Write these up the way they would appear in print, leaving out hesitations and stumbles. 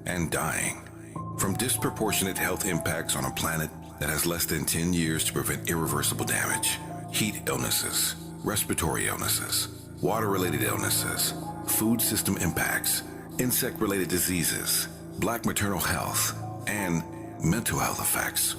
and dying. From disproportionate health impacts on a planet that has less than 10 years to prevent irreversible damage, heat illnesses, respiratory illnesses, water-related illnesses, food system impacts, insect-related diseases, Black maternal health, and mental health effects.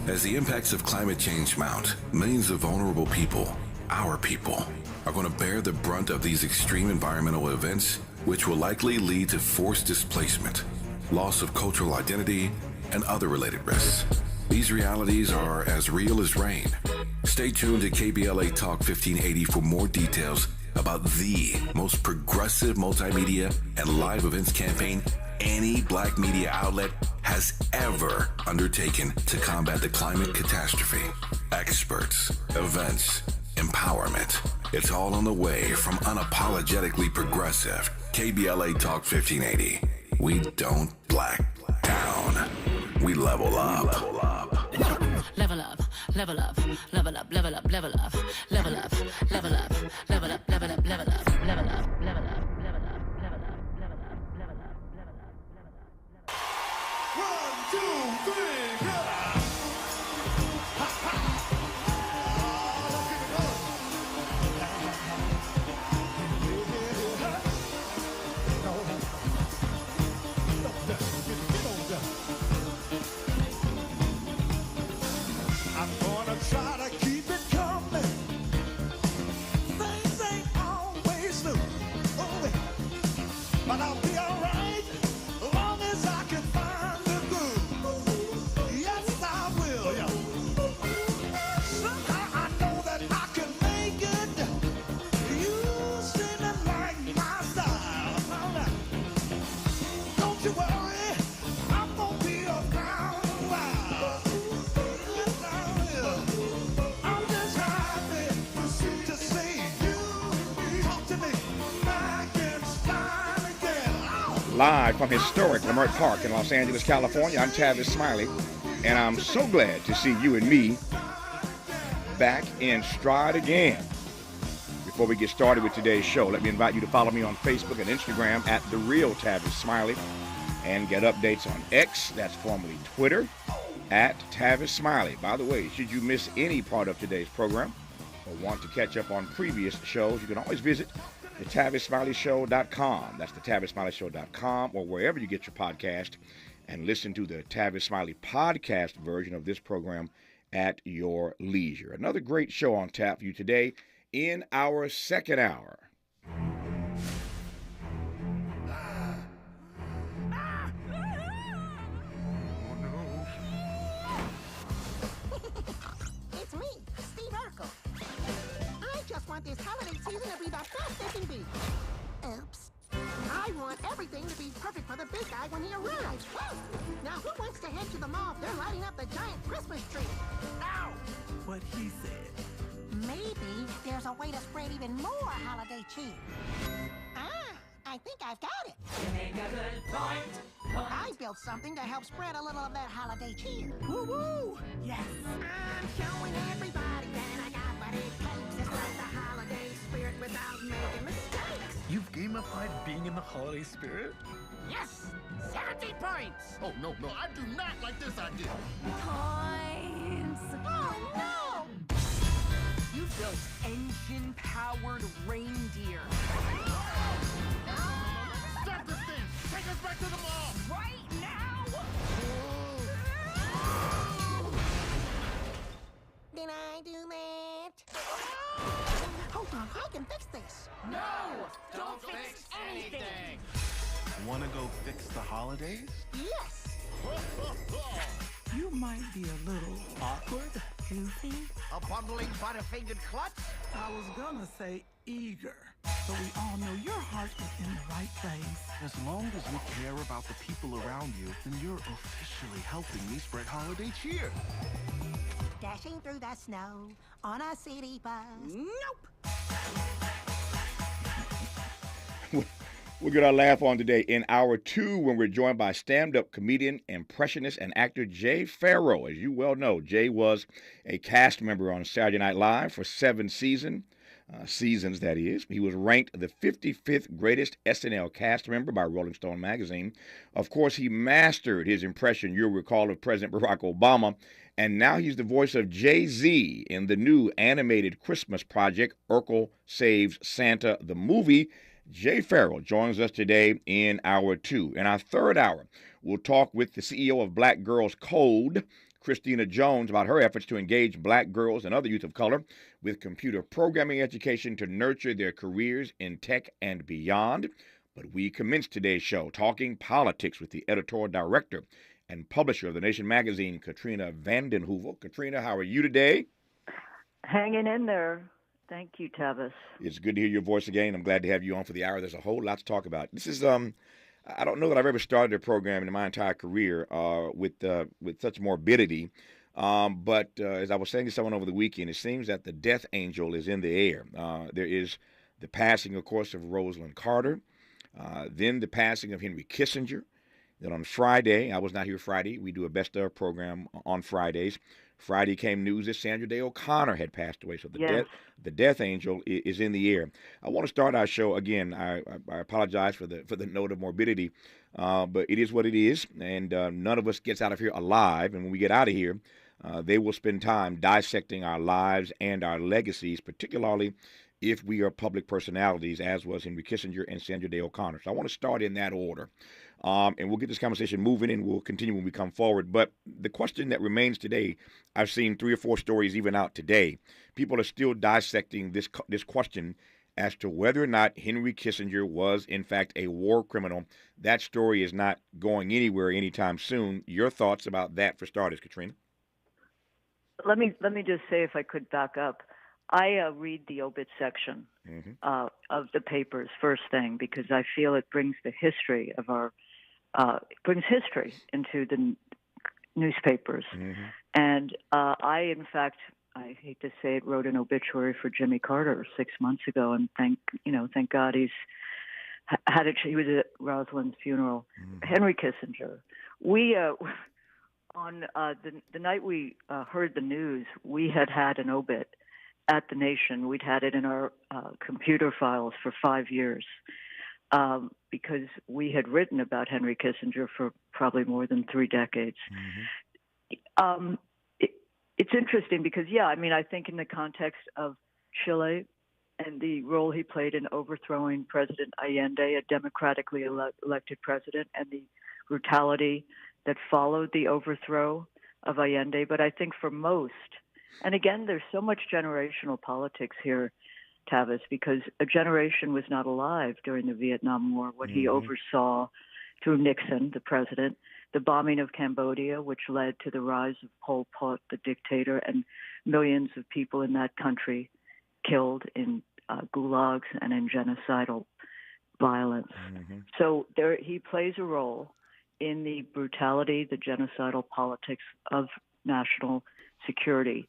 As the impacts of climate change mount, millions of vulnerable people, our people, are going to bear the brunt of these extreme environmental events, which will likely lead to forced displacement, loss of cultural identity, and other related risks. These realities are as real as rain. Stay tuned to KBLA Talk 1580 for more details about the most progressive multimedia and live events campaign any Black media outlet has ever undertaken to combat the climate catastrophe. Experts, events, empowerment. It's all on the way from unapologetically progressive KBLA Talk 1580. We don't black down. We level up. Level up, level up, level up, level up, level up, level up, level up, level up, level up, level up, level up, level up. Live from historic Lamert Park in Los Angeles, California, I'm Tavis Smiley, and I'm so glad to see you and me back in stride again. Before we get started with today's show, let me invite you to follow me on Facebook and Instagram at The Real Tavis Smiley, and get updates on X, that's formerly Twitter, at Tavis Smiley. By the way, should you miss any part of today's program or want to catch up on previous shows, you can always visit the TavisSmileyShow.com. That's the TavisSmileyShow.com, or wherever you get your podcast, and listen to the Tavis Smiley podcast version of this program at your leisure. Another great show on tap for you today in our second hour. It's me, Steve Urkel. I just want this holiday season to be the best it can be. Oops. I want everything to be perfect for the big guy when he arrives. Now, who wants to head to the mall if they're lighting up the giant Christmas tree? Ow! What he said. Maybe there's a way to spread even more holiday cheer. I think I've got it. You make a good point. I built something to help spread a little of that holiday cheer. Woo-woo! Yes. I'm showing everybody that I got what it takes to spread the holiday spirit without making mistakes. You've gamified being in the holiday spirit? Yes! 70 points! Oh, no, I do not like this idea. Points. Oh, no! You built engine-powered reindeer. Stop this thing! Take us back to the mall! Right now? Did I do that? Hold on, I can fix this. No! Don't fix anything! Wanna go fix the holidays? Yes! You might be a little awkward, Goofy? A bundling butterfingered klutz? I was gonna say eager, but we all know your heart is in the right place. As long as you care about the people around you, then you're officially helping me spread holiday cheer. Dashing through the snow on a city bus. Nope! We'll get our laugh on today in hour two when we're joined by stand-up comedian, impressionist, and actor Jay Farrow. As you well know, Jay was a cast member on Saturday Night Live for 7 seasons. seasons, that is. He was ranked the 55th greatest SNL cast member by Rolling Stone magazine. Of course, he mastered his impression, you'll recall, of President Barack Obama, and now he's the voice of Jay-Z in the new animated Christmas project, Urkel Saves Santa, the movie. Jay Farrell joins us today in hour 2. In our third hour, we'll talk with the CEO of Black Girls Code, Christina Jones, about her efforts to engage black girls and other youth of color with computer programming education to nurture their careers in tech and beyond. But we commence today's show talking politics with the editorial director and publisher of The Nation magazine, Katrina vanden Heuvel. Katrina, how are you today? Hanging in there. Thank you, Tavis. It's good to hear your voice again. I'm glad to have you on for the hour. There's a whole lot to talk about. This is I don't know that I've ever started a program in my entire career with such morbidity. But as I was saying to someone over the weekend, it seems that the death angel is in the air. There is the passing, of course, of Rosalind Carter, then the passing of Henry Kissinger. Then on Friday, I was not here Friday. We do a best of program on Fridays. Friday came news that Sandra Day O'Connor had passed away. So the death angel is in the air. I want to start our show again. I apologize for the note of morbidity, but it is what it is, and none of us gets out of here alive. And when we get out of here, they will spend time dissecting our lives and our legacies, particularly if we are public personalities, as was Henry Kissinger and Sandra Day O'Connor. So I want to start in that order. And we'll get this conversation moving, and we'll continue when we come forward. But the question that remains today, I've seen 3 or 4 stories even out today. People are still dissecting this question as to whether or not Henry Kissinger was, in fact, a war criminal. That story is not going anywhere anytime soon. Your thoughts about that, for starters, Katrina? Let me just say, if I could back up, I read the obit section of the papers first thing because I feel it brings the history of our brings history into the newspapers. And I, in fact, I hate to say it, wrote an obituary for Jimmy Carter 6 months ago, and thank God he was at Rosalind's funeral. Henry Kissinger. We on the night we heard the news, we had an obit at The Nation. We'd had it in our computer files for 5 years because we had written about Henry Kissinger for probably more than 3 decades. It's interesting because, I think in the context of Chile and the role he played in overthrowing President Allende, a democratically elected president, and the brutality that followed the overthrow of Allende. But I think for most, and again, there's so much generational politics here, Tavis, because a generation was not alive during the Vietnam War. What he oversaw through Nixon, the president, the bombing of Cambodia, which led to the rise of Pol Pot, the dictator, and millions of people in that country killed in gulags and in genocidal violence. So he plays a role in the brutality, the genocidal politics of national security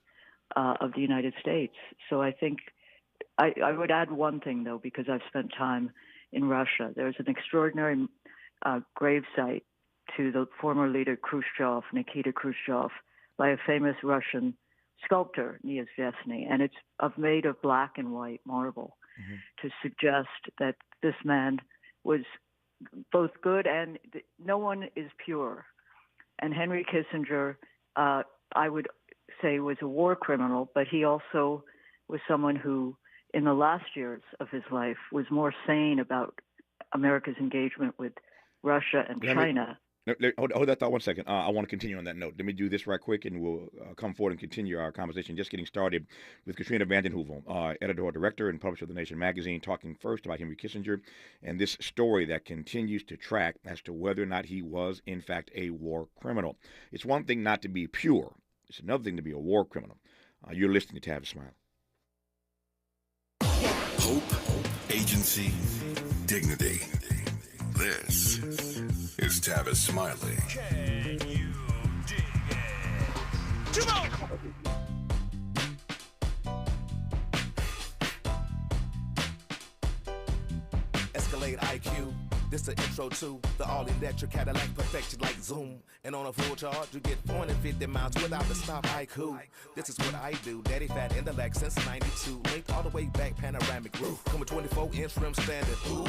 of the United States. So I think I would add one thing, though, because I've spent time in Russia. There's an extraordinary gravesite to the former leader Khrushchev, Nikita Khrushchev, by a famous Russian sculptor, Neozvesny, and it's made of black and white marble to suggest that this man was both good and no one is pure. And Henry Kissinger, I would say, was a war criminal, but he also was someone who, in the last years of his life, was more sane about America's engagement with Russia and China. Hold that thought 1 second. I want to continue on that note. Let me do this right quick, and we'll come forward and continue our conversation. Just getting started with Katrina vanden Heuvel, editorial director and publisher of The Nation magazine, talking first about Henry Kissinger and this story that continues to track as to whether or not he was, in fact, a war criminal. It's one thing not to be pure. It's another thing to be a war criminal. You're listening to Tavis Smiley. Hope, agency, dignity. This is Tavis Smiley. Can you dig it? Come on! Escalade IQ, This the intro to the all-electric Cadillac perfected like Zoom. And on a full charge, you get 450 miles without the stop. Haiku. This is what I do. Daddy fat intellect since 92. Linked all the way back, panoramic roof. Come with 24-inch rim standard. Ooh,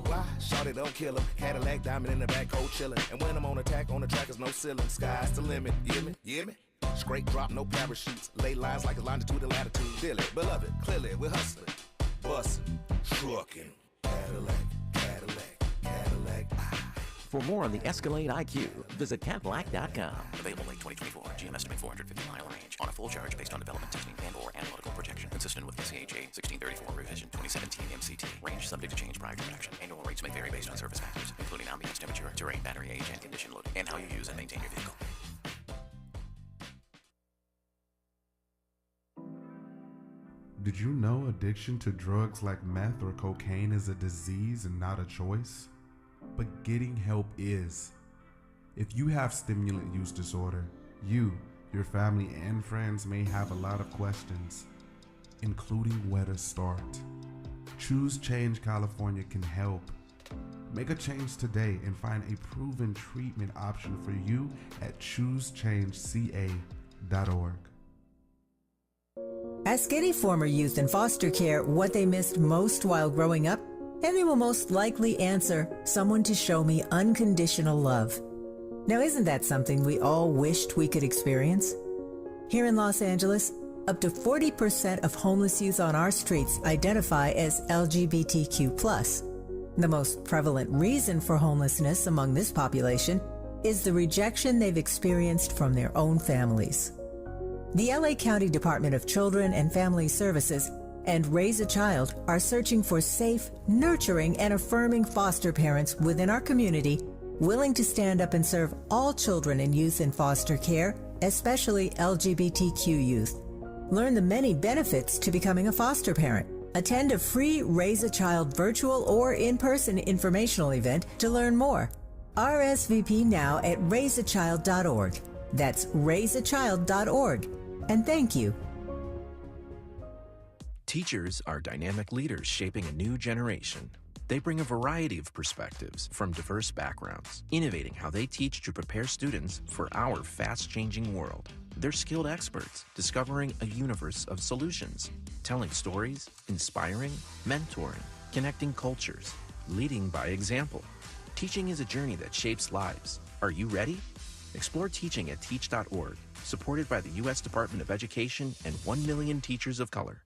why? Shout it, don't kill him. Cadillac diamond in the back, cold chillin'. And when I'm on attack, on the track is no ceiling. Sky's the limit. You hear me? You hear me? Straight drop, no parachutes. Lay lines like a longitude and latitude. Dilly, beloved, clearly we're hustling. Bustin', truckin'. Cadillac, Cadillac, Cadillac. For more on the Escalade IQ, visit Cadillac.com. Available late 2024. GM estimate 450-mile range on a full charge based on development testing and/or analytical projection. Consistent with SCHA 1634 revision 2017 MCT. Range subject to change prior to production. Annual rates may vary based on service factors, including ambience temperature, terrain, battery age, and condition loading, and how you use and maintain your vehicle. Did you know addiction to drugs like meth or cocaine is a disease and not a choice? But getting help is. If you have stimulant use disorder, you, your family, and friends may have a lot of questions, including where to start. Choose Change California can help. Make a change today and find a proven treatment option for you at choosechangeca.org. Ask any former youth in foster care what they missed most while growing up, and they will most likely answer, someone to show me unconditional love. Now, isn't that something we all wished we could experience? Here in Los Angeles, up to 40% of homeless youth on our streets identify as LGBTQ+. The most prevalent reason for homelessness among this population is the rejection they've experienced from their own families. The LA County Department of Children and Family Services and Raise a Child are searching for safe, nurturing, and affirming foster parents within our community willing to stand up and serve all children and youth in foster care, especially LGBTQ youth. Learn the many benefits to becoming a foster parent. Attend a free Raise a Child virtual or in-person informational event to learn more. RSVP now at raiseachild.org. That's raiseachild.org. And thank you. Teachers are dynamic leaders shaping a new generation. They bring a variety of perspectives from diverse backgrounds, innovating how they teach to prepare students for our fast-changing world. They're skilled experts, discovering a universe of solutions, telling stories, inspiring, mentoring, connecting cultures, leading by example. Teaching is a journey that shapes lives. Are you ready? Explore teaching at teach.org, supported by the U.S. Department of Education and 1 million teachers of color.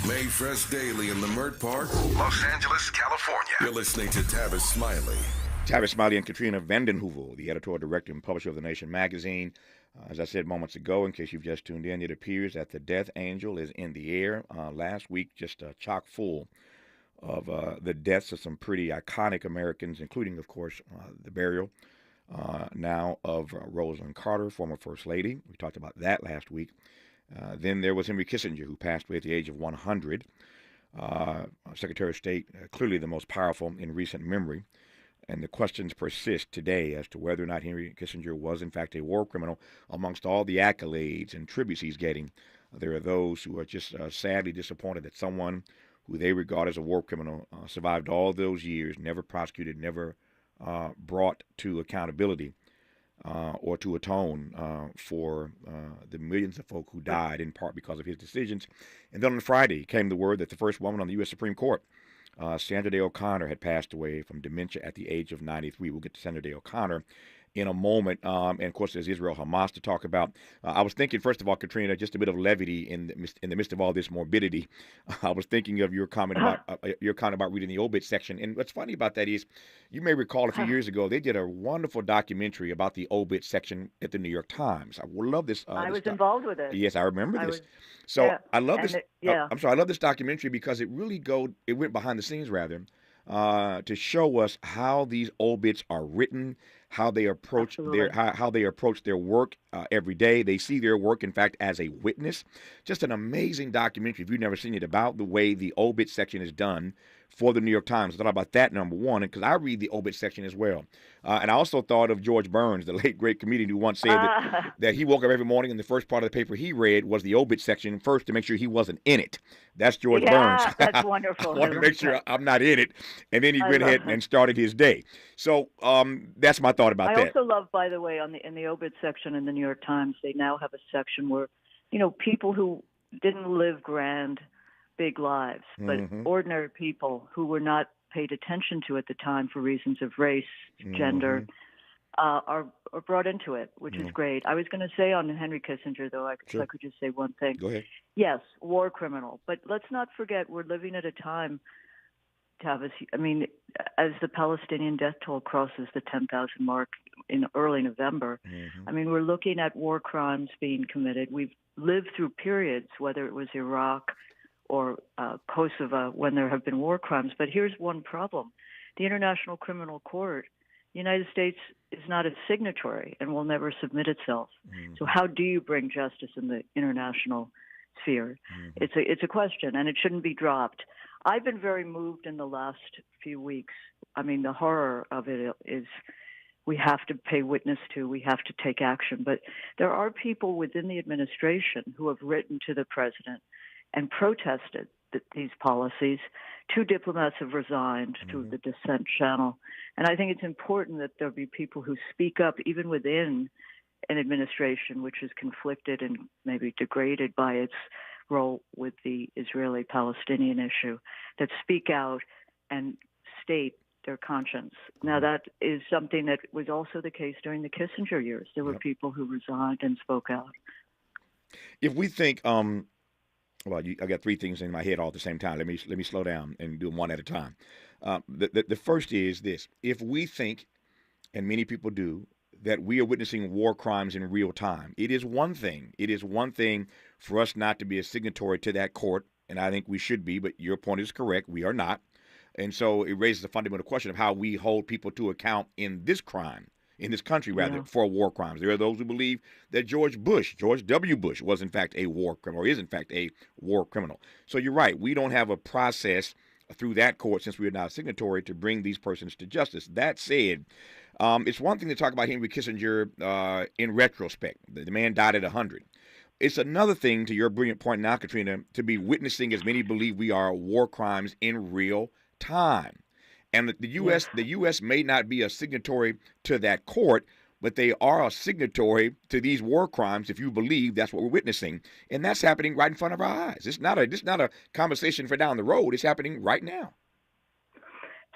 Made fresh daily in the Mert Park, Los Angeles, California. You're listening to Tavis Smiley. Tavis Smiley and Katrina Vanden Heuvel, the editorial director and publisher of The Nation magazine. As I said moments ago, in case you've just tuned in, it appears that the death angel is in the air. Last week, just chock full of the deaths of some pretty iconic Americans, including, of course, the burial now of Rosalynn Carter, former First Lady. We talked about that last week. Then there was Henry Kissinger, who passed away at the age of 100. Secretary of State, clearly the most powerful in recent memory. And the questions persist today as to whether or not Henry Kissinger was, in fact, a war criminal. Amongst all the accolades and tributes he's getting, there are those who are just sadly disappointed that someone who they regard as a war criminal survived all those years, never prosecuted, never brought to accountability or to atone for the millions of folk who died in part because of his decisions. And then on Friday came the word that the first woman on the U.S. Supreme Court, Sandra Day O'Connor, had passed away from dementia at the age of 93. We'll get to Sandra Day O'Connor in a moment. And, of course, there's Israel Hamas to talk about. I was thinking, first of all, Katrina, just a bit of levity in the midst of all this morbidity. I was thinking of your comment about reading the obit section. And what's funny about that is, you may recall a few years ago, they did a wonderful documentary about the obit section at the New York Times. I would love this. I was involved with it. Yes, I remember this. I love this. I love this documentary because it really went behind the scenes rather, to show us how these obits are written, how they approach their work every day. They see their work, in fact, as a witness. Just an amazing documentary, if you've never seen it, about the way the obit section is done for the New York Times. I thought about that, number one, because I read the obit section as well. And I also thought of George Burns, the late great comedian, who once said that he woke up every morning and the first part of the paper he read was the obit section first to make sure he wasn't in it. That's George Burns. That's wonderful. I want to make sure I'm not in it. And then he went ahead and started his day. So that's my thought about that. I also love, by the way, in the obit section in the New York Times, they now have a section where, people who didn't live grand, big lives, but ordinary people who were not paid attention to at the time for reasons of race, gender, are brought into it, which is great. I was going to say on Henry Kissinger, though, if I could just say one thing. Go ahead. Yes, war criminal. But let's not forget we're living at a time, Tavis, as the Palestinian death toll crosses the 10,000 mark in early November, we're looking at war crimes being committed. We've lived through periods, whether it was Iraq or Kosovo, when there have been war crimes. But here's one problem. The International Criminal Court, the United States is not a signatory and will never submit itself. So how do you bring justice in the international sphere? It's a question, and it shouldn't be dropped. I've been very moved in the last few weeks. The horror of it is we have to pay witness to, we have to take action. But there are people within the administration who have written to the president and protested these policies. 2 diplomats have resigned through the dissent channel. And I think it's important that there be people who speak up even within an administration which is conflicted and maybe degraded by its role with the Israeli-Palestinian issue, that speak out and state their conscience. Now, that is something that was also the case during the Kissinger years. There were people who resigned and spoke out. If we think, I got 3 things in my head all at the same time. Let me slow down and do them one at a time. The first is this: if we think, and many people do, that we are witnessing war crimes in real time, it is one thing. It is one thing for us not to be a signatory to that court, and I think we should be. But your point is correct; we are not. And so it raises a fundamental question of how we hold people to account in this country, for war crimes. There are those who believe that George W. Bush, was in fact a war criminal, or is in fact a war criminal. So you're right. We don't have a process through that court, since we are not a signatory, to bring these persons to justice. That said, it's one thing to talk about Henry Kissinger in retrospect. The man died at 100. It's another thing, to your brilliant point now, Katrina, to be witnessing, as many believe we are, war crimes in real time. And the U.S. may not be a signatory to that court, but they are a signatory to these war crimes, if you believe that's what we're witnessing. And that's happening right in front of our eyes. It's not a conversation for down the road. It's happening right now.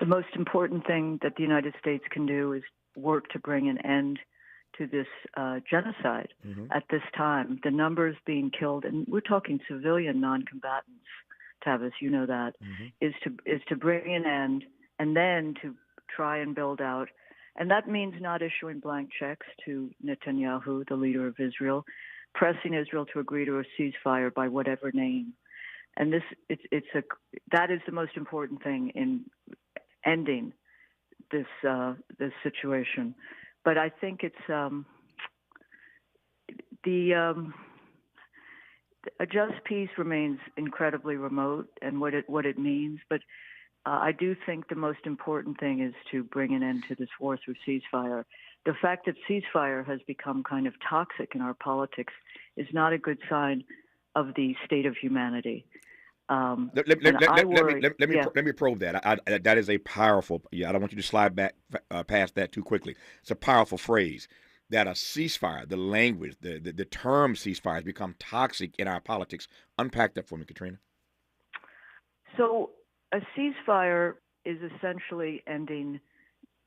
The most important thing that the United States can do is work to bring an end to this genocide at this time. The numbers being killed, and we're talking civilian non-combatants, Tavis, you know that, is to bring an end, and then to try and build out. And that means not issuing blank checks to Netanyahu, the leader of Israel, pressing Israel to agree to a ceasefire by whatever name. And that is the most important thing in ending this situation. But I think it's a just peace remains incredibly remote, and what it means. But I do think the most important thing is to bring an end to this war through ceasefire. The fact that ceasefire has become kind of toxic in our politics is not a good sign of the state of humanity. Let me probe that. That is a powerful. I don't want you to slide back past that too quickly. It's a powerful phrase. That a ceasefire, the language, the term ceasefire has become toxic in our politics. Unpack that for me, Katrina. So a ceasefire is essentially ending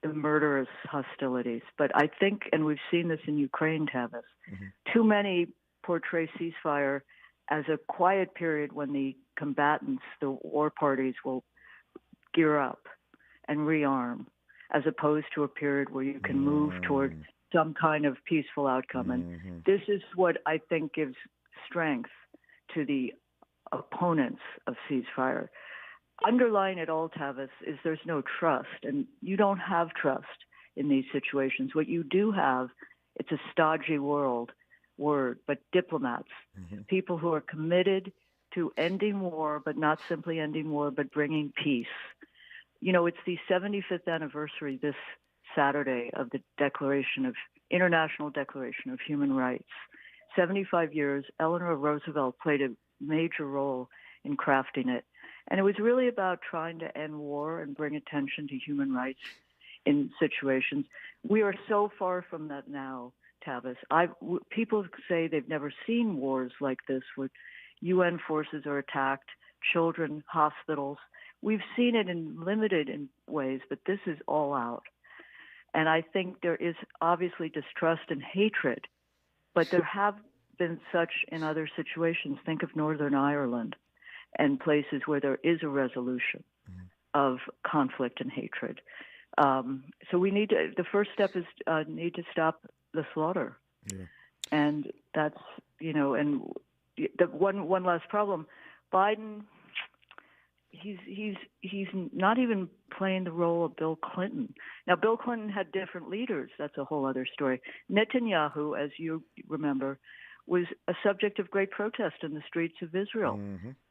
the murderous hostilities. But I think, and we've seen this in Ukraine, Tavis, too many portray ceasefire as a quiet period when the combatants, the war parties, will gear up and rearm, as opposed to a period where you can move toward some kind of peaceful outcome. And this is what I think gives strength to the opponents of ceasefire. Underlying it all, Tavis, is there's no trust, and you don't have trust in these situations. What you do have, it's a stodgy word, but diplomats, people who are committed to ending war, but not simply ending war, but bringing peace. It's the 75th anniversary this Saturday of the International Declaration of Human Rights. 75 years, Eleanor Roosevelt played a major role in crafting it. And it was really about trying to end war and bring attention to human rights in situations. We are so far from that now, Tavis. People say they've never seen wars like this, where UN forces are attacked, children, hospitals. We've seen it in limited ways, but this is all out. And I think there is obviously distrust and hatred, but there have been such in other situations. Think of Northern Ireland and places where there is a resolution of conflict and hatred. So we need to, the first step is need to stop the slaughter. Yeah. And that's, and the one last problem, Biden, he's not even playing the role of Bill Clinton. Now, Bill Clinton had different leaders. That's a whole other story. Netanyahu, as you remember, was a subject of great protest in the streets of Israel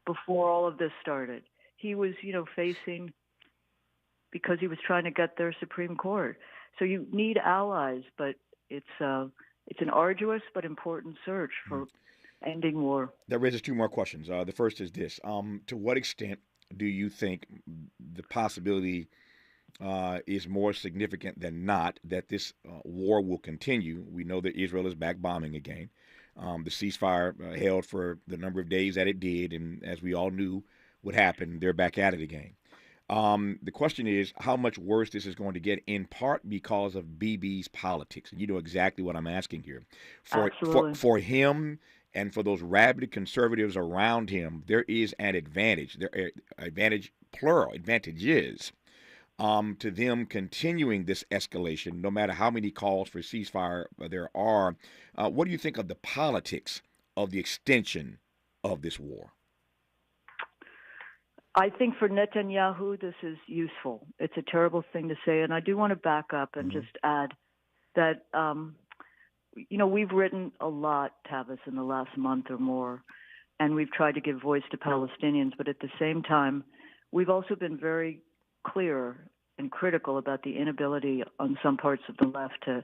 before all of this started. He was, facing, because he was trying to get their Supreme Court. So you need allies, but it's an arduous but important search for ending war. That raises two more questions. The first is this. To what extent do you think the possibility is more significant than not that this war will continue? We know that Israel is back bombing again. The ceasefire held for the number of days that it did, and as we all knew would happen, they're back at it again. The question is how much worse this is going to get, in part because of BB's politics. And you know exactly what I'm asking here. For him and for those rabid conservatives around him, there is an advantage. There are advantages to them continuing this escalation, no matter how many calls for ceasefire there are. What do you think of the politics of the extension of this war? I think for Netanyahu, this is useful. It's a terrible thing to say, and I do want to back up and just add that, we've written a lot, Tavis, in the last month or more, and we've tried to give voice to Palestinians, but at the same time, we've also been very clear and critical about the inability on some parts of the left to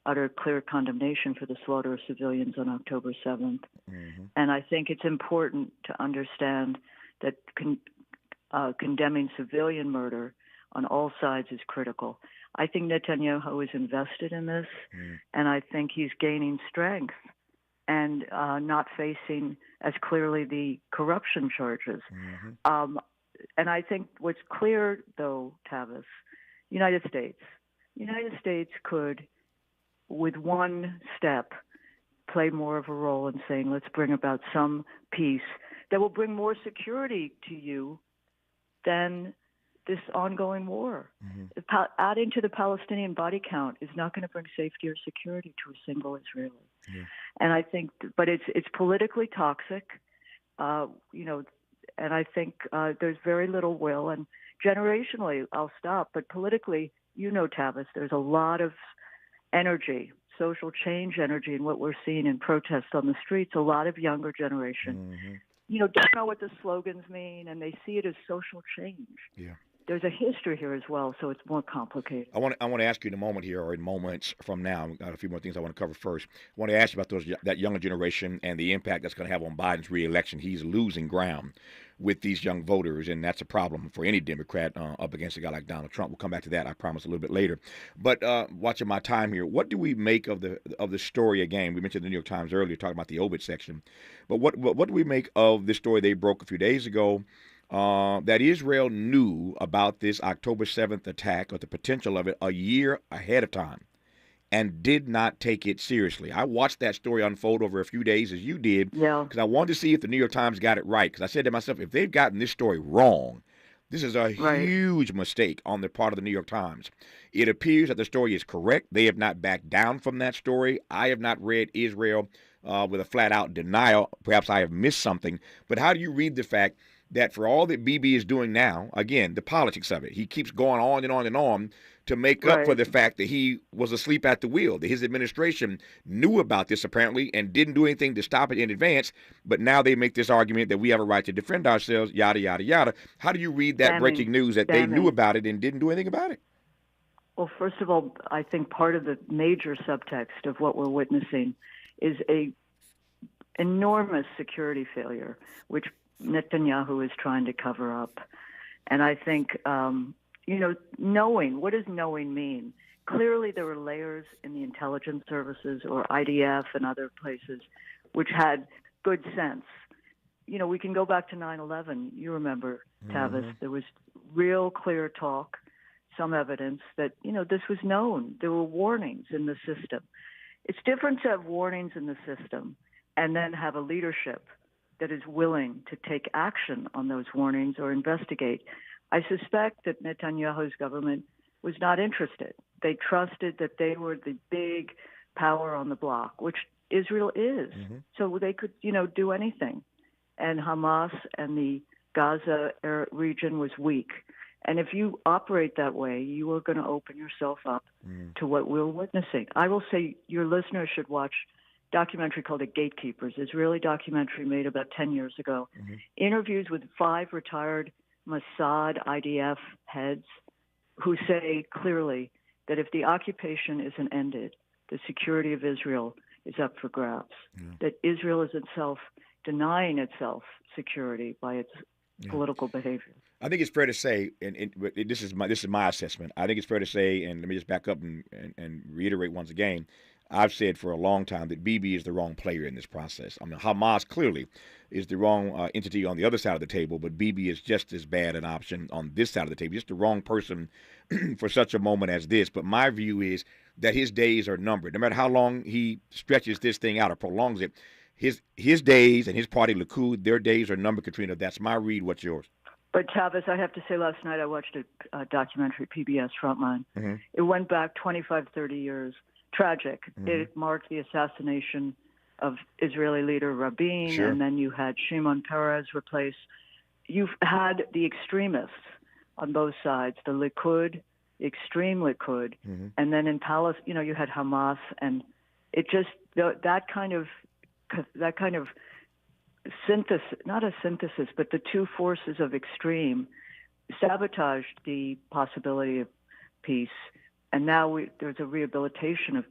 utter clear condemnation for the slaughter of civilians on October 7th. And I think it's important to understand that condemning civilian murder on all sides is critical. I think Netanyahu is invested in this, and I think he's gaining strength and not facing as clearly the corruption charges. And I think what's clear, though, Tavis, United States could, with one step, play more of a role in saying, let's bring about some peace that will bring more security to you than this ongoing war. Adding to the Palestinian body count is not going to bring safety or security to a single Israeli. And I think, but it's politically toxic, and I think there's very little will. And generationally, I'll stop, but politically, Tavis, there's a lot of energy, social change energy in what we're seeing in protests on the streets. A lot of younger generation, don't know what the slogans mean, and they see it as social change. There's a history here as well, so it's more complicated. I want to ask you in a moment here, or in moments from now, I've got a few more things I want to cover first. I want to ask you about that younger generation and the impact that's going to have on Biden's reelection. He's losing ground with these young voters, and that's a problem for any Democrat up against a guy like Donald Trump. We'll come back to that, I promise, a little bit later. But watching my time here, what do we make of the story again? We mentioned the New York Times earlier, talking about the obit section. But what do we make of the story they broke a few days ago? That Israel knew about this October 7th attack, or the potential of it, a year ahead of time, and did not take it seriously. I watched that story unfold over a few days, as you did, because I wanted to see if the New York Times got it right. Because I said to myself, if they've gotten this story wrong, this is a huge mistake on the part of the New York Times. It appears that the story is correct. They have not backed down from that story. I have not read Israel with a flat-out denial. Perhaps I have missed something. But how do you read the fact that for all that BB is doing now, again, the politics of it, he keeps going on and on and on to make up for the fact that he was asleep at the wheel, that his administration knew about this apparently and didn't do anything to stop it in advance, but now they make this argument that we have a right to defend ourselves, yada, yada, yada. How do you read that breaking news that they knew about it and didn't do anything about it? Well, first of all, I think part of the major subtext of what we're witnessing is a enormous security failure, which Netanyahu is trying to cover up. And I think, knowing, what does knowing mean? Clearly there were layers in the intelligence services or IDF and other places which had good sense. We can go back to 9/11. You remember, Tavis, there was real clear talk, some evidence that, this was known. There were warnings in the system. It's different to have warnings in the system and then have a leadership that is willing to take action on those warnings or investigate. I suspect that Netanyahu's government was not interested. They trusted that they were the big power on the block, which Israel is. So they could, do anything. And Hamas and the Gaza region was weak. And if you operate that way, you are going to open yourself up to what we're witnessing. I will say your listeners should watch a documentary called The Gatekeepers, Israeli documentary made about 10 years ago. Interviews with 5 retired Mossad IDF heads who say clearly that if the occupation isn't ended, the security of Israel is up for grabs, that Israel is itself denying itself security by its political behavior. I think it's fair to say, and this is my assessment. I think it's fair to say, and let me just back up and reiterate once again. I've said for a long time that Bibi is the wrong player in this process. I mean, Hamas clearly is the wrong entity on the other side of the table, but Bibi is just as bad an option on this side of the table. Just the wrong person for such a moment as this. But my view is that his days are numbered. No matter how long he stretches this thing out or prolongs it, his days and his party, Likud, their days are numbered, Katrina. That's my read. What's yours? But Tavis, I have to say, last night I watched a documentary, PBS Frontline. It went back 25, 30 years. Tragic. It marked the assassination of Israeli leader Rabin, and then you had Shimon Peres replaced. You've had the extremists on both sides, the Likud, the extreme Likud, and then in Palestine, you had Hamas, and it just that kind of synthesis, not a synthesis, but the two forces of extreme sabotaged the possibility of peace. And now there's a rehabilitation of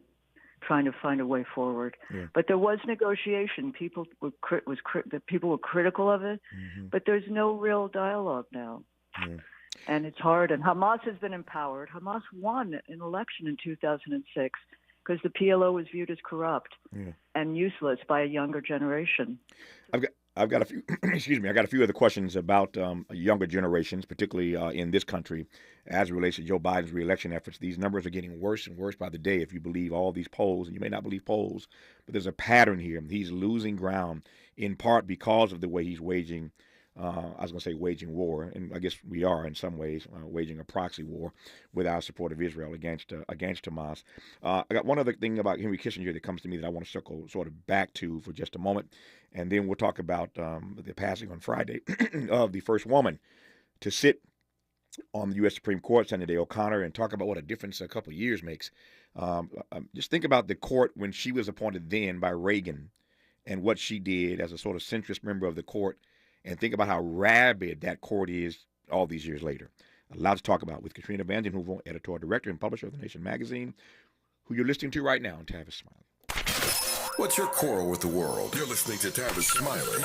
trying to find a way forward. But there was negotiation. People were critical of it, but there's no real dialogue now. And it's hard. And Hamas has been empowered. Hamas won an election in 2006 because the PLO was viewed as corrupt and useless by a younger generation. I've got a few. Excuse me. I got a few other questions about younger generations, particularly in this country, as it relates to Joe Biden's reelection efforts. These numbers are getting worse and worse by the day. If you believe all these polls, and you may not believe polls, but there's a pattern here. He's losing ground in part because of the way he's waging. I was going to say waging war, and I guess we are in some ways waging a proxy war with our support of Israel against Hamas. I got one other thing about Henry Kissinger that comes to me that I want to circle sort of back to for just a moment, and then we'll talk about the passing on Friday of the first woman to sit on the U.S. Supreme Court, Senator O'Connor, and talk about what a difference a couple of years makes. Just think about the court when she was appointed then by Reagan and what she did as a sort of centrist member of the court. And think about how rabid that court is all these years later. A lot to talk about with Katrina Vanden Heuvel, editorial director and publisher of The Nation magazine, who you're listening to right now on Tavis Smiley. What's your quarrel with the world? You're listening to Tavis Smiley.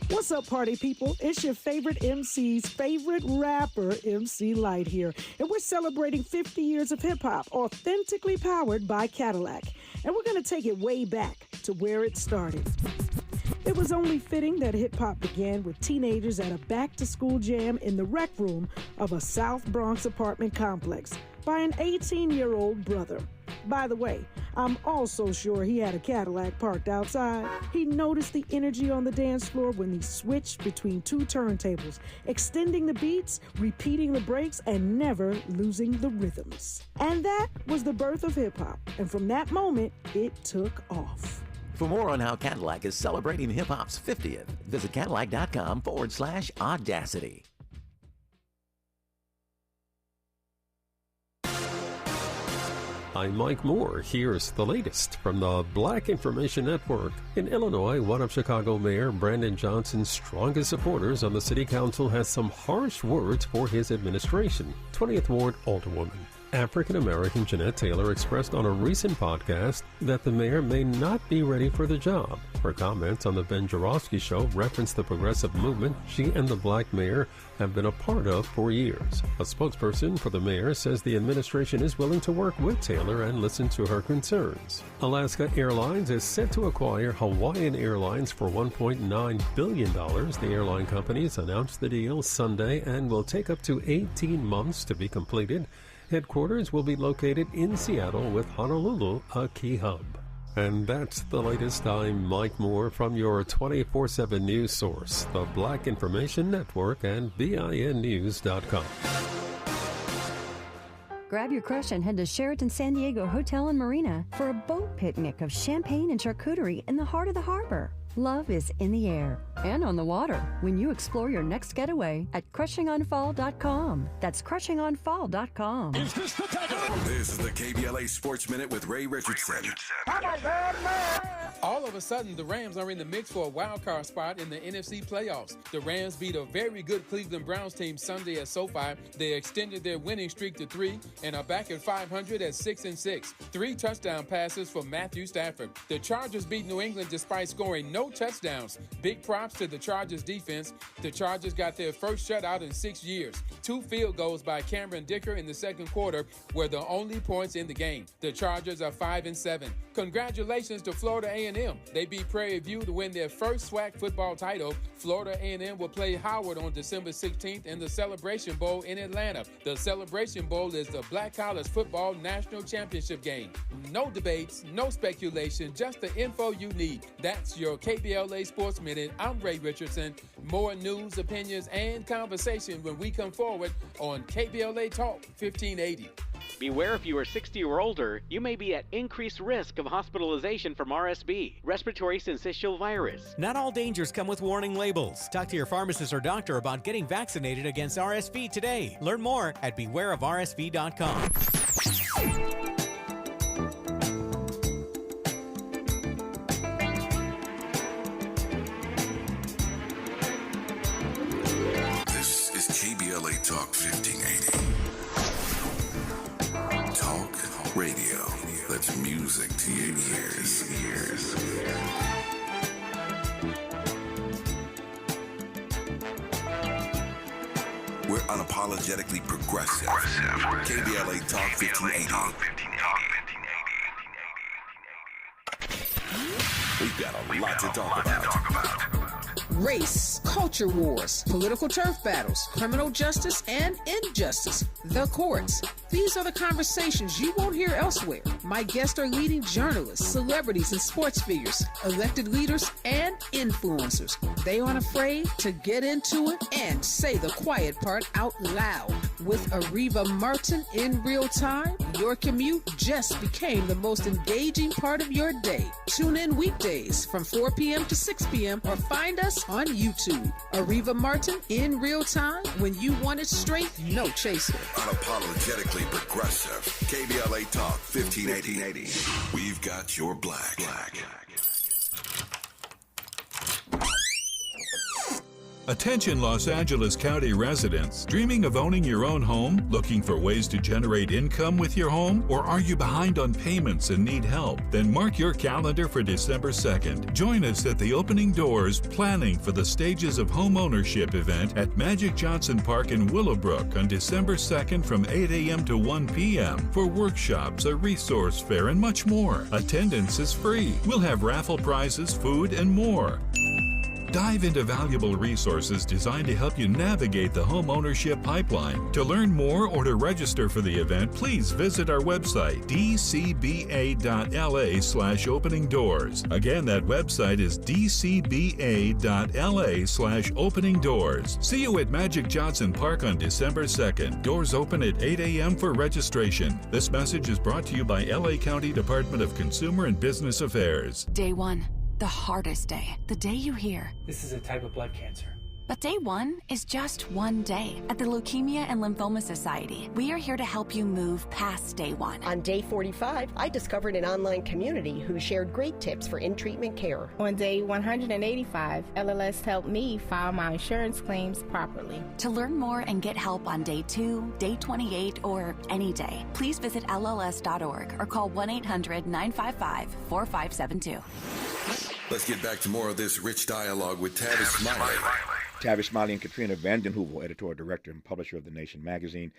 What's up, party people? It's your favorite MC's favorite rapper, MC Light here. And we're celebrating 50 years of hip-hop, authentically powered by Cadillac. And we're going to take it way back to where it started. It was only fitting that hip-hop began with teenagers at a back-to-school jam in the rec room of a South Bronx apartment complex by an 18-year-old brother. By the way, I'm also sure he had a Cadillac parked outside. He noticed the energy on the dance floor when he switched between two turntables, extending the beats, repeating the breaks, and never losing the rhythms. And that was the birth of hip-hop. And from that moment, it took off. For more on how Cadillac is celebrating hip-hop's 50th, visit Cadillac.com/audacity. I'm Mike Moore. Here's the latest from the Black Information Network. In Illinois, one of Chicago Mayor Brandon Johnson's strongest supporters on the city council has some harsh words for his administration. 20th Ward Alderwoman African-American Jeanette Taylor expressed on a recent podcast that the mayor may not be ready for the job. Her comments on the Ben Joravsky Show referenced the progressive movement she and the black mayor have been a part of for years. A spokesperson for the mayor says the administration is willing to work with Taylor and listen to her concerns. Alaska Airlines is set to acquire Hawaiian Airlines for $1.9 billion. The airline companies announced the deal Sunday and will take up to 18 months to be completed. Headquarters will be located in Seattle with Honolulu a key hub. And that's the latest. I'm Mike Moore from your 24/7 news source, the Black Information Network and BINnews.com. Grab your crush and head to Sheraton San Diego Hotel and Marina for a boat picnic of champagne and charcuterie in the heart of the harbor. Love is in the air and on the water when you explore your next getaway at CrushingOnFall.com. That's CrushingOnFall.com. This is the KBLA Sports Minute with Ray Richardson. All of a sudden, the Rams are in the mix for a wild card spot in the NFC playoffs. The Rams beat a very good Cleveland Browns team Sunday at SoFi. They extended their winning streak to 3 and are back at 500 at 6-6. 3 touchdown passes for Matthew Stafford. The Chargers beat New England despite scoring no touchdowns. Big props to the Chargers defense. The Chargers got their first shutout in 6 years. 2 field goals by Cameron Dicker in the second quarter were the only points in the game. The Chargers are 5-7. Congratulations to Florida A&M. They beat Prairie View to win their first SWAC football title. Florida A&M will play Howard on December 16th in the Celebration Bowl in Atlanta. The Celebration Bowl is the Black College Football National Championship game. No debates, no speculation, just the info you need. That's your KBLA Sports Minute. I'm Ray Richardson. More news, opinions, and conversation when we come forward on KBLA Talk 1580. Beware, if you are 60 or older, you may be at increased risk of hospitalization from RSV, respiratory syncytial virus. Not all dangers come with warning labels. Talk to your pharmacist or doctor about getting vaccinated against RSV today. Learn more at bewareofrsv.com. This is KBLA Talk 1580. Talk radio. That's music to your ears. We're unapologetically progressive. KBLA Talk 1580. We've got a lot to talk about. Race, culture wars, political turf battles, criminal justice and injustice, the courts. These are the conversations you won't hear elsewhere. My guests are leading journalists, celebrities, and sports figures, elected leaders, and influencers. They aren't afraid to get into it and say the quiet part out loud. With Ariva Martin in real time, your commute just became the most engaging part of your day. Tune in weekdays from 4 p.m. to 6 p.m. or find us on YouTube. Ariva Martin in real time, when you want it straight, no chaser. Unapologetically progressive. KBLA Talk 1580. We've got your black. Attention Los Angeles County residents. Dreaming of owning your own home? Looking for ways to generate income with your home? Or are you behind on payments and need help? Then mark your calendar for December 2nd. Join us at the Opening Doors Planning for the Stages of Home Ownership event at Magic Johnson Park in Willowbrook on December 2nd from 8 a.m. to 1 p.m. for workshops, a resource fair, and much more. Attendance is free. We'll have raffle prizes, food, and more. Dive into valuable resources designed to help you navigate the home ownership pipeline. To learn more or to register for the event, please visit our website, dcba.la/opening doors. Again, that website is dcba.la/opening doors. See you at Magic Johnson Park on December 2nd. Doors open at 8 a.m. for registration. This message is brought to you by LA County Department of Consumer and Business Affairs. Day one, the hardest day. The day you hear, this is a type of blood cancer. But day one is just one day. At the Leukemia and Lymphoma Society, we are here to help you move past day one. On day 45, I discovered an online community who shared great tips for in-treatment care. On day 185, LLS helped me file my insurance claims properly. To learn more and get help on day 2, day 28, or any day, please visit LLS.org or call 1-800-955-4572. Let's get back to more of this rich dialogue with Tavis Smiley. Tavis Smiley and Katrina Vanden Heuvel, editorial director and publisher of The Nation magazine,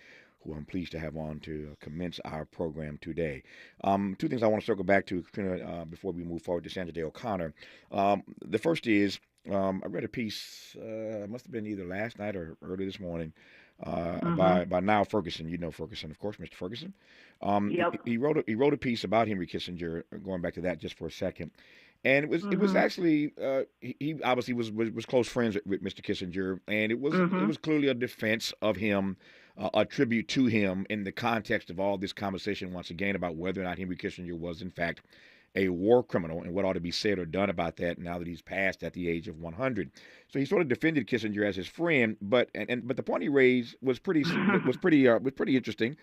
who I'm pleased to have on to commence our program today. Two things I want to circle back to, Katrina, before we move forward to Sandra Day O'Connor. The first is I read a piece, must have been either last night or early this morning, by Niall Ferguson. You know Ferguson, of course, Mr. Ferguson. Yep. He wrote a piece about Henry Kissinger, going back to that just for a second. And it was actually he obviously was close friends with Mr. Kissinger, and it was clearly a defense of him, a tribute to him in the context of all this conversation once again about whether or not Henry Kissinger was in fact a war criminal and what ought to be said or done about that now that he's passed at the age of 100. So he sort of defended Kissinger as his friend, but the point he raised was pretty interesting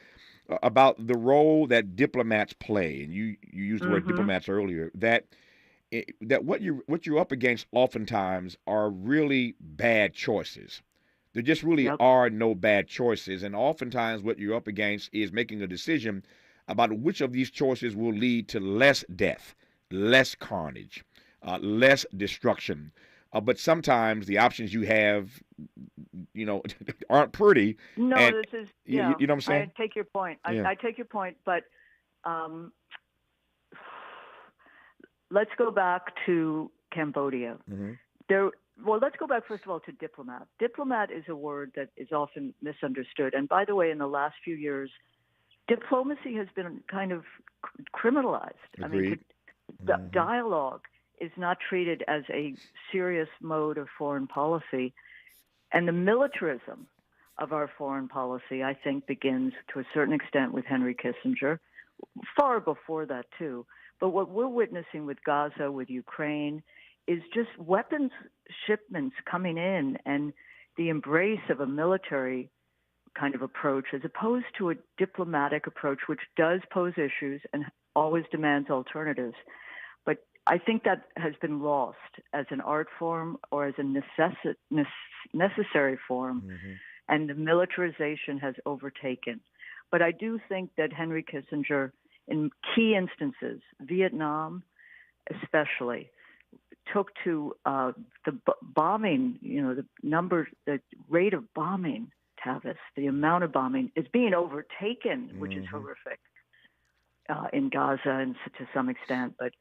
about the role that diplomats play, and you used the word diplomats earlier. That what you're up against oftentimes are really bad choices. There just really are no bad choices, and oftentimes what you're up against is making a decision about which of these choices will lead to less death, less carnage, less destruction. But sometimes the options you have, aren't pretty. No, and, this is you know what I'm saying? I take your point. Yeah. I take your point, but let's go back to Cambodia. Let's go back first of all to diplomat. Diplomat is a word that is often misunderstood. And by the way, in the last few years, diplomacy has been kind of criminalized. Agreed. I mean, dialogue is not treated as a serious mode of foreign policy. And the militarism of our foreign policy, I think, begins to a certain extent with Henry Kissinger, far before that, too. But what we're witnessing with Gaza, with Ukraine, is just weapons shipments coming in and the embrace of a military kind of approach as opposed to a diplomatic approach, which does pose issues and always demands alternatives. But I think that has been lost as an art form or as a necessary form, and the militarization has overtaken. But I do think that Henry Kissinger, in key instances, Vietnam especially, took to the bombing, the rate of bombing, Tavis, the amount of bombing is being overtaken, which is horrific in Gaza and to some extent. But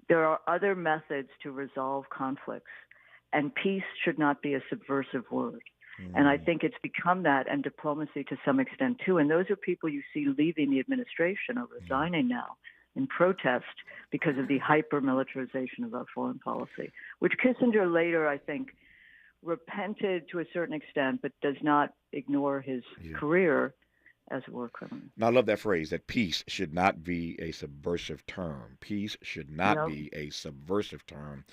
there are other methods to resolve conflicts, and peace should not be a subversive word. And I think it's become that, and diplomacy to some extent too. And those are people you see leaving the administration or resigning now in protest because of the hyper-militarization of our foreign policy, which Kissinger later, I think, repented to a certain extent, but does not ignore his career as a war criminal. Now, I love that phrase, that peace should not be a subversive term. Peace should not be a subversive term,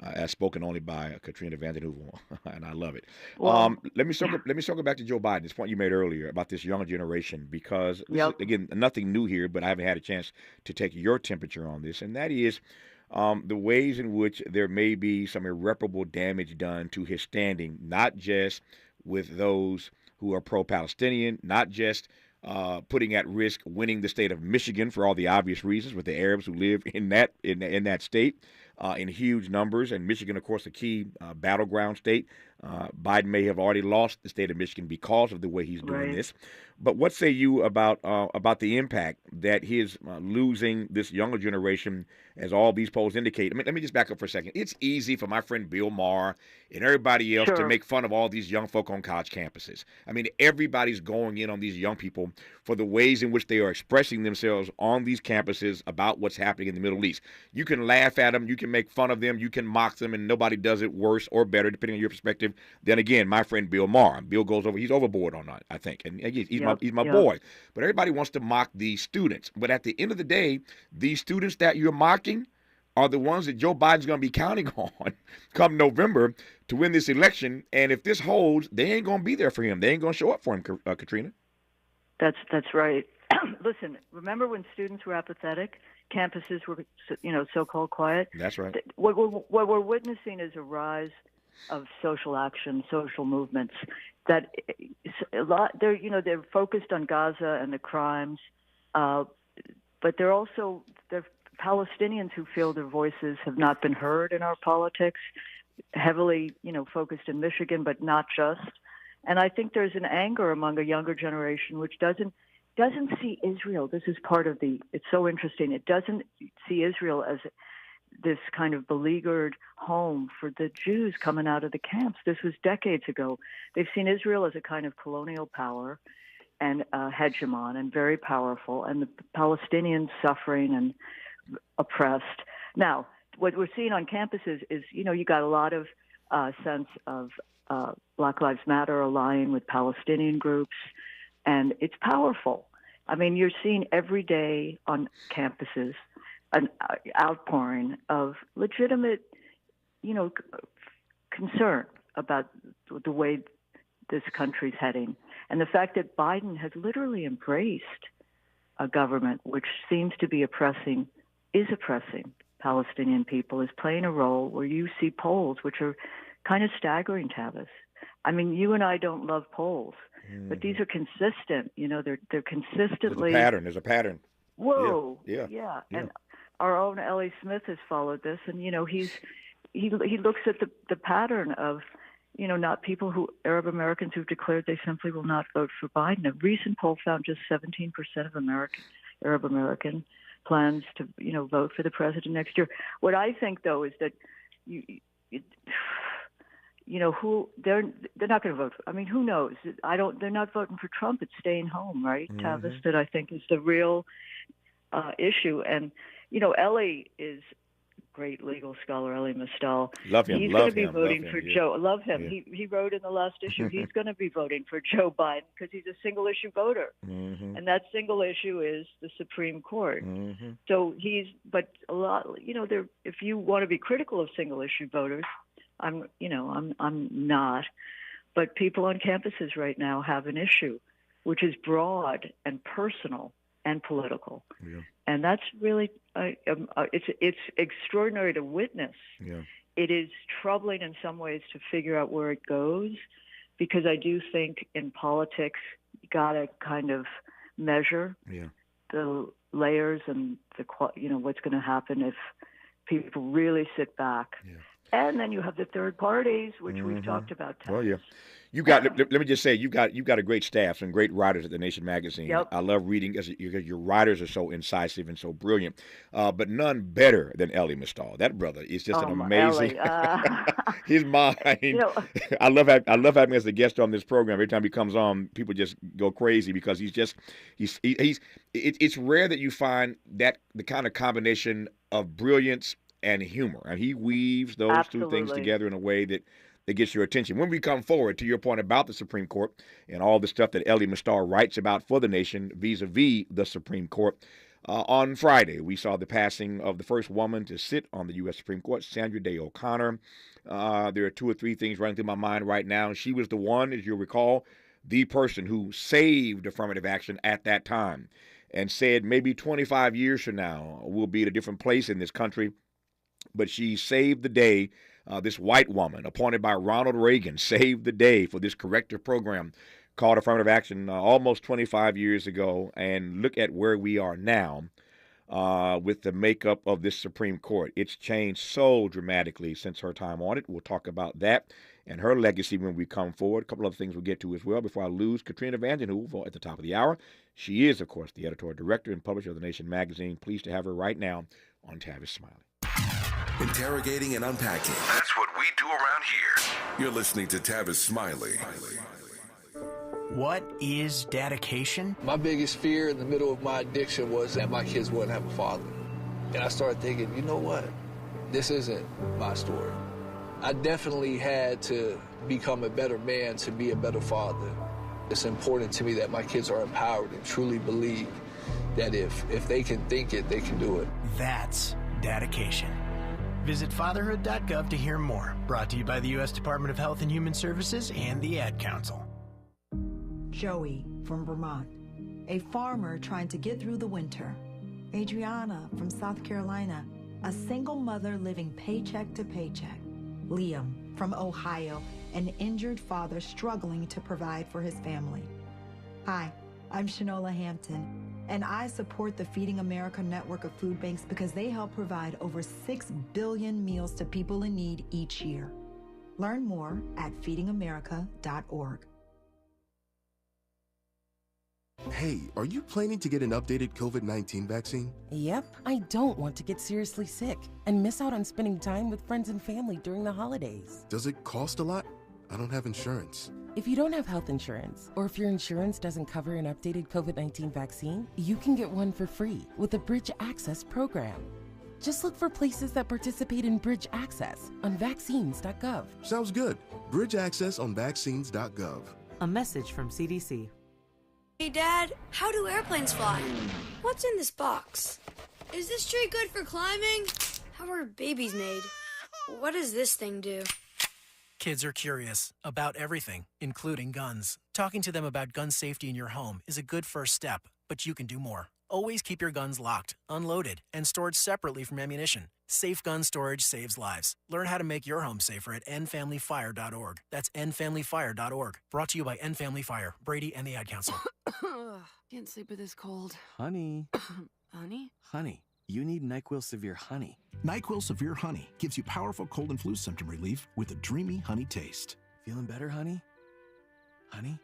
as spoken only by Katrina Vanden Heuvel, and I love it. Well, let me circle back to Joe Biden, this point you made earlier about this younger generation, because, this is, again, nothing new here, but I haven't had a chance to take your temperature on this, and that is the ways in which there may be some irreparable damage done to his standing, not just with those who are pro-Palestinian, not just putting at risk winning the state of Michigan for all the obvious reasons with the Arabs who live in that state in huge numbers, and Michigan, of course, a key battleground state Biden may have already lost the state of Michigan because of the way he's doing Right. this. But what say you about the impact that his losing this younger generation, as all these polls indicate? Let me just back up for a second. It's easy for my friend Bill Maher and everybody else to Sure. make fun of all these young folk on college campuses. I mean, everybody's going in on these young people for the ways in which they are expressing themselves on these campuses about what's happening in the Middle East. You can laugh at them, you can make fun of them, you can mock them, and nobody does it worse or better, depending on your perspective, than, again, my friend Bill Maher. Bill goes over, he's overboard on that, I think. And he's my boy. But everybody wants to mock these students. But at the end of the day, these students that you're mocking are the ones that Joe Biden's going to be counting on come November to win this election. And if this holds, they ain't going to be there for him. They ain't going to show up for him, Katrina. That's right. Listen, remember when students were apathetic, campuses were, so-called quiet? That's right. What we're witnessing is a rise of social action, social movements that they're focused on Gaza and the crimes, but they're Palestinians who feel their voices have not been heard in our politics, heavily, focused in Michigan, but not just. And I think there's an anger among a younger generation which doesn't see Israel. This is part of it's so interesting. It doesn't see Israel as this kind of beleaguered home for the Jews coming out of the camps. This was decades ago. They've seen Israel as a kind of colonial power and hegemon and very powerful, and the Palestinians suffering and oppressed. Now, what we're seeing on campuses is, you got a lot of sense of Black Lives Matter aligning with Palestinian groups, and it's powerful. I mean, you're seeing every day on campuses an outpouring of legitimate, concern about the way this country's heading. And the fact that Biden has literally embraced a government which seems to be oppressing Palestinian people, is playing a role where you see polls which are kind of staggering, Tavis. I mean, you and I don't love polls, but these are consistent. They're consistently. There's a pattern. Whoa. Yeah. And our own Ellie Smith has followed this, and he looks at the pattern of not people Arab Americans who've declared they simply will not vote for Biden. A recent poll found just 17% of Arab American plans to vote for the president next year. What I think though is that who they're not going to vote for. I mean, who knows? They're not voting for Trump. It's staying home, right, Tavis? That I think is the real issue. And Ellie is a great legal scholar, Ellie Mistal. Love him. He's going to be voting for Joe. Love him. Yeah. He wrote in the last issue he's going to be voting for Joe Biden because he's a single issue voter, and that single issue is the Supreme Court. So but a lot, if you want to be critical of single issue voters, I'm not. But people on campuses right now have an issue, which is broad and personal and political. Yeah. And that's really, it's extraordinary to witness. Yeah. It is troubling in some ways to figure out where it goes, because I do think in politics, you got to kind of measure the layers and what's going to happen if people really sit back. Yeah. And then you have the third parties, which we've talked about. Well, yeah. Let me just say, you've got a great staff, some great writers at The Nation magazine. Yep. I love reading because your writers are so incisive and so brilliant. But none better than Ellie Mistal. That brother is just an amazing. His mind. I love having him as a guest on this program. Every time he comes on, people just go crazy because it's rare that you find the kind of combination of brilliance and humor, and he weaves those two things together in a way that gets your attention. When we come forward to your point about the Supreme Court and all the stuff that Ellie Mistal writes about for The Nation vis-a-vis the Supreme Court, on Friday we saw the passing of the first woman to sit on the U.S. Supreme Court, Sandra Day O'Connor. There are two or three things running through my mind right now. She was the one, as you'll recall, the person who saved affirmative action at that time and said maybe 25 years from now we'll be at a different place in this country. But she saved the day. This white woman, appointed by Ronald Reagan, saved the day for this corrective program called affirmative action almost 25 years ago. And look at where we are now with the makeup of this Supreme Court. It's changed so dramatically since her time on it. We'll talk about that and her legacy when we come forward. A couple other things we'll get to as well before I lose Katrina Vanden Heuvel at the top of the hour. She is, of course, the editorial director and publisher of The Nation magazine. Pleased to have her right now on Tavis Smiley. Interrogating and unpacking. That's what we do around here. You're listening to Tavis Smiley. What is dedication? My biggest fear in the middle of my addiction was that my kids wouldn't have a father. And I started thinking, you know what? This isn't my story. I definitely had to become a better man to be a better father. It's important to me that my kids are empowered and truly believe that if they can think it, they can do it. That's dedication. Visit fatherhood.gov to hear more. Brought to you by the U.S. Department of Health and Human Services and the Ad Council. Joey from Vermont, a farmer trying to get through the winter. Adriana from South Carolina, a single mother living paycheck to paycheck. Liam from Ohio, an injured father struggling to provide for his family. Hi, I'm Shanola Hampton, and I support the Feeding America network of food banks because they help provide over 6 billion meals to people in need each year. Learn more at feedingamerica.org. Hey, are you planning to get an updated COVID-19 vaccine? Yep, I don't want to get seriously sick and miss out on spending time with friends and family during the holidays. Does it cost a lot? I don't have insurance. If you don't have health insurance, or if your insurance doesn't cover an updated COVID-19 vaccine, you can get one for free with a Bridge Access program. Just look for places that participate in Bridge Access on vaccines.gov. Sounds good. Bridge Access on vaccines.gov. A message from CDC. Hey, Dad, how do airplanes fly? What's in this box? Is this tree good for climbing? How are babies made? What does this thing do? Kids are curious about everything, including guns. Talking to them about gun safety in your home is a good first step, but you can do more. Always keep your guns locked, unloaded, and stored separately from ammunition. Safe gun storage saves lives. Learn how to make your home safer at endfamilyfire.org. That's endfamilyfire.org. Brought to you by End Family Fire, Brady, and the Ad Council. Can't sleep with this cold. Honey. Honey? Honey, you need NyQuil Severe Honey. NyQuil Severe Honey gives you powerful cold and flu symptom relief with a dreamy honey taste. Feeling better, honey? Honey?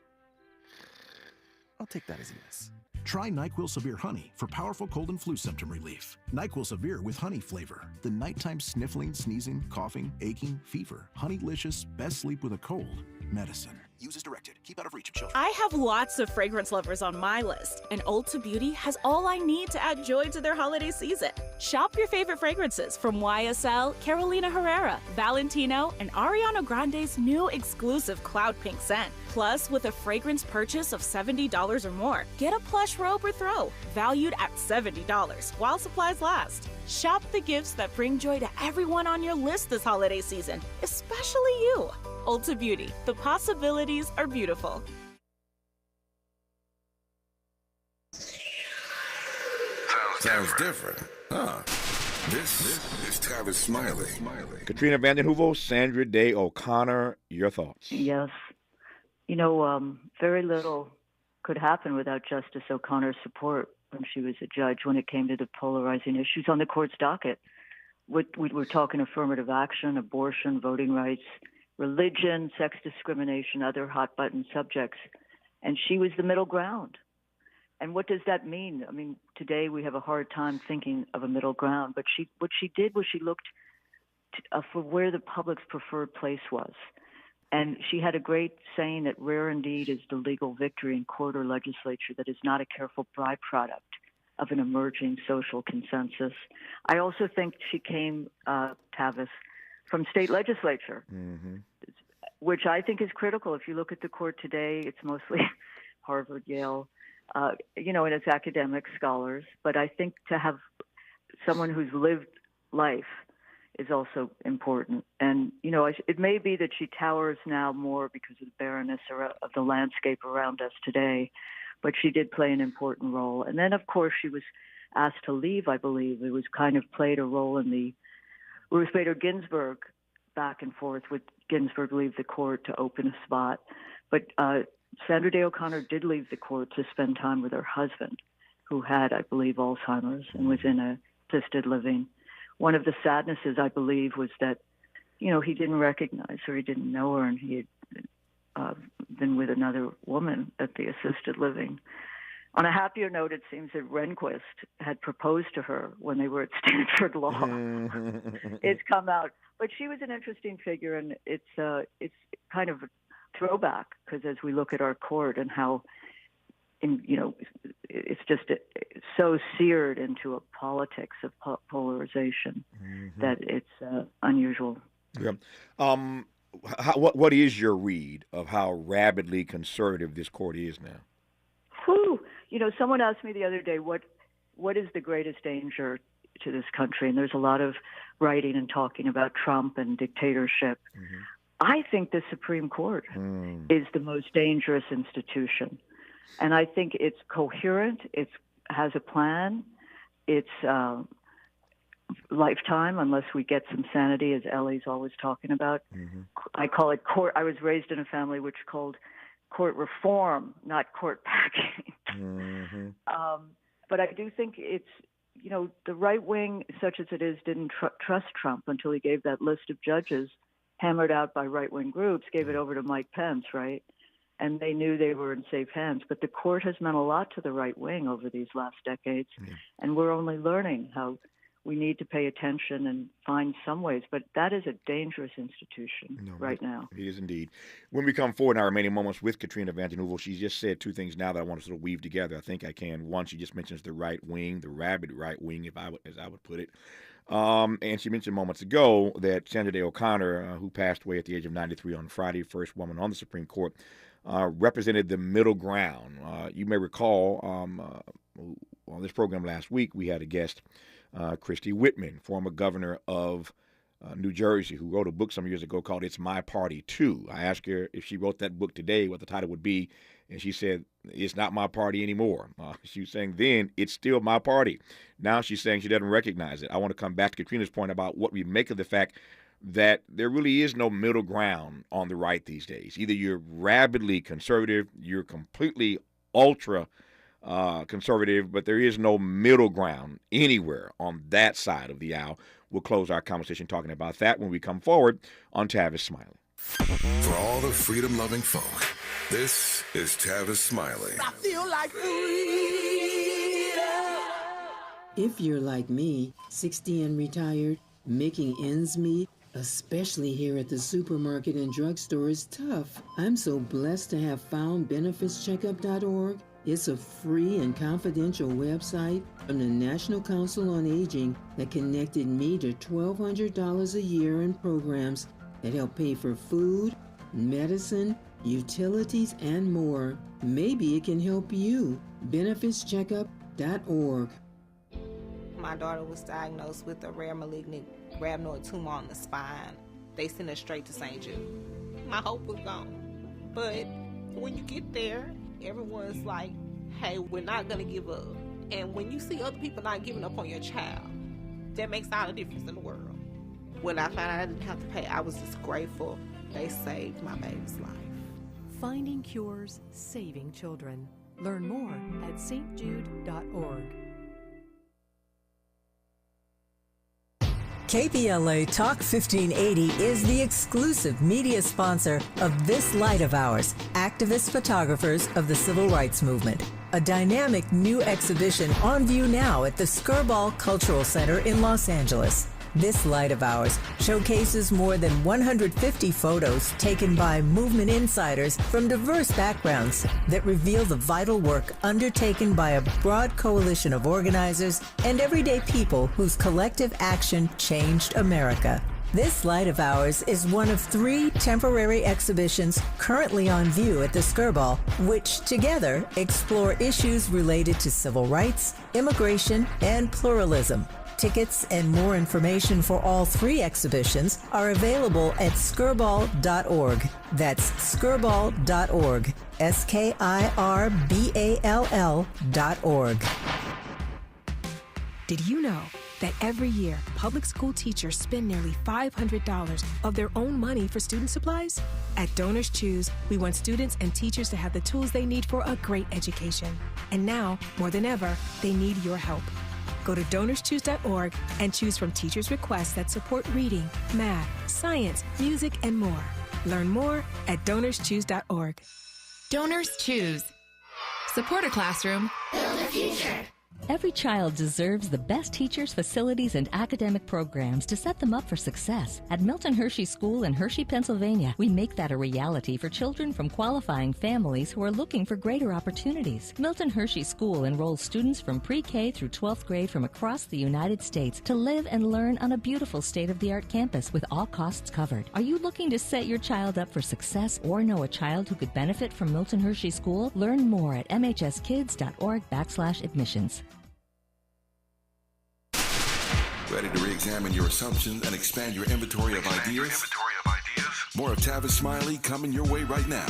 I'll take that as a yes. Try NyQuil Severe Honey for powerful cold and flu symptom relief. NyQuil Severe with honey flavor. The nighttime sniffling, sneezing, coughing, aching, fever. Honeylicious, best sleep with a cold medicine. Use as directed. Keep out of reach of children. I have lots of fragrance lovers on my list, and Ulta Beauty has all I need to add joy to their holiday season. Shop your favorite fragrances from YSL, Carolina Herrera, Valentino, and Ariana Grande's new exclusive Cloud Pink scent. Plus, with a fragrance purchase of $70 or more, get a plush robe or throw, valued at $70 while supplies last. Shop the gifts that bring joy to everyone on your list this holiday season, especially you. Ulta Beauty, the possibilities are beautiful. Sounds different. Huh. This is Tavis Smiley. Katrina Vanden Heuvel, Sandra Day O'Connor, your thoughts? Yes. You know, very little could happen without Justice O'Connor's support when she was a judge when it came to the polarizing issues on the court's docket. We were talking affirmative action, abortion, voting rights, religion, sex discrimination, other hot-button subjects. And she was the middle ground. And what does that mean? I mean, today we have a hard time thinking of a middle ground, but what she did was she looked for where the public's preferred place was. And she had a great saying that rare indeed is the legal victory in court or legislature that is not a careful byproduct of an emerging social consensus. I also think she came, Tavis, from state legislature, which I think is critical. If you look at the court today, it's mostly Harvard, Yale, and it's academic scholars. But I think to have someone who's lived life is also important. And, it may be that she towers now more because of the barrenness of the landscape around us today, but she did play an important role. And then, of course, she was asked to leave, I believe. It was kind of played a role in the Ruth Bader Ginsburg back and forth. Would Ginsburg leave the court to open a spot? But Sandra Day O'Connor did leave the court to spend time with her husband, who had, I believe, Alzheimer's and was in assisted living. One of the sadnesses, I believe, was that he didn't recognize her, he didn't know her, and he had been with another woman at the assisted living. On a happier note, it seems that Rehnquist had proposed to her when they were at Stanford Law. It's come out. But she was an interesting figure, and it's kind of a throwback, because as we look at our court and how, it's just so seared into a politics of polarization that it's unusual. Yeah. What is your read of how rabidly conservative this court is now? Whew. Someone asked me the other day, what is the greatest danger to this country? And there's a lot of writing and talking about Trump and dictatorship. I think the Supreme Court is the most dangerous institution. And I think it's coherent, it has a plan, it's lifetime, unless we get some sanity, as Ellie's always talking about. I call it court. I was raised in a family which called court reform, not court packing. But I do think it's, the right wing, such as it is, didn't trust Trump until he gave that list of judges hammered out by right-wing groups, gave it over to Mike Pence, right? And they knew they were in safe hands. But the court has meant a lot to the right wing over these last decades, and we're only learning how we need to pay attention and find some ways. But that is a dangerous institution right now. It is indeed. When we come forward in our remaining moments with Katrina Vanden Heuvel, she just said two things now that I want to sort of weave together. I think I can. One, she just mentions the right wing, the rabid right wing, as I would put it. And she mentioned moments ago that Sandra Day O'Connor, who passed away at the age of 93 on Friday, first woman on the Supreme Court, represented the middle ground. You may recall on this program last week, we had a guest, Christy Whitman, former governor of New Jersey, who wrote a book some years ago called It's My Party Too. I asked her if she wrote that book today, what the title would be, and she said, it's not my party anymore. She was saying then, it's still my party. Now she's saying she doesn't recognize it. I want to come back to Katrina's point about what we make of the fact that there really is no middle ground on the right these days. Either you're rabidly conservative, you're completely ultra conservative, but there is no middle ground anywhere on that side of the aisle. We'll close our conversation talking about that when we come forward on Tavis Smiley. For all the freedom-loving folk, this is Tavis Smiley. I feel like freedom. If you're like me, 60 and retired, making ends meet, especially here at the supermarket and drugstore, is tough. I'm so blessed to have found BenefitsCheckup.org. It's a free and confidential website from the National Council on Aging that connected me to $1,200 a year in programs that help pay for food, medicine, utilities, and more. Maybe it can help you. BenefitsCheckup.org. My daughter was diagnosed with a rare malignant rhabdoid tumor on the spine. They sent her straight to St. Jude. My hope was gone. But when you get there, everyone's like, hey, we're not going to give up. And when you see other people not giving up on your child, that makes all the difference in the world. When I found out I didn't have to pay, I was just grateful. They saved my baby's life. Finding cures, saving children. Learn more at stjude.org. KBLA Talk 1580 is the exclusive media sponsor of this light of ours, activist photographers of the Civil Rights Movement. A dynamic new exhibition on view now at the Skirball Cultural Center in Los Angeles. This light of ours showcases more than 150 photos taken by movement insiders from diverse backgrounds that reveal the vital work undertaken by a broad coalition of organizers and everyday people whose collective action changed America. This light of ours is one of 3 temporary exhibitions currently on view at the Skirball, which together explore issues related to civil rights, immigration, and pluralism. Tickets and more information for all 3 exhibitions are available at skirball.org. That's skirball.org. SKIRBALL.org. Did you know that every year public school teachers spend nearly $500 of their own money for student supplies? At Donors Choose, we want students and teachers to have the tools they need for a great education. And now, more than ever, they need your help. Go to DonorsChoose.org and choose from teachers' requests that support reading, math, science, music, and more. Learn more at DonorsChoose.org. Donors Choose. Support a classroom. Build a future. Every child deserves the best teachers, facilities, and academic programs to set them up for success. At Milton Hershey School in Hershey, Pennsylvania, we make that a reality for children from qualifying families who are looking for greater opportunities. Milton Hershey School enrolls students from pre-K through 12th grade from across the United States to live and learn on a beautiful state-of-the-art campus with all costs covered. Are you looking to set your child up for success or know a child who could benefit from Milton Hershey School? Learn more at mhskids.org/admissions. Ready to re-examine your assumptions and expand your inventory of ideas? More of Tavis Smiley coming your way right now.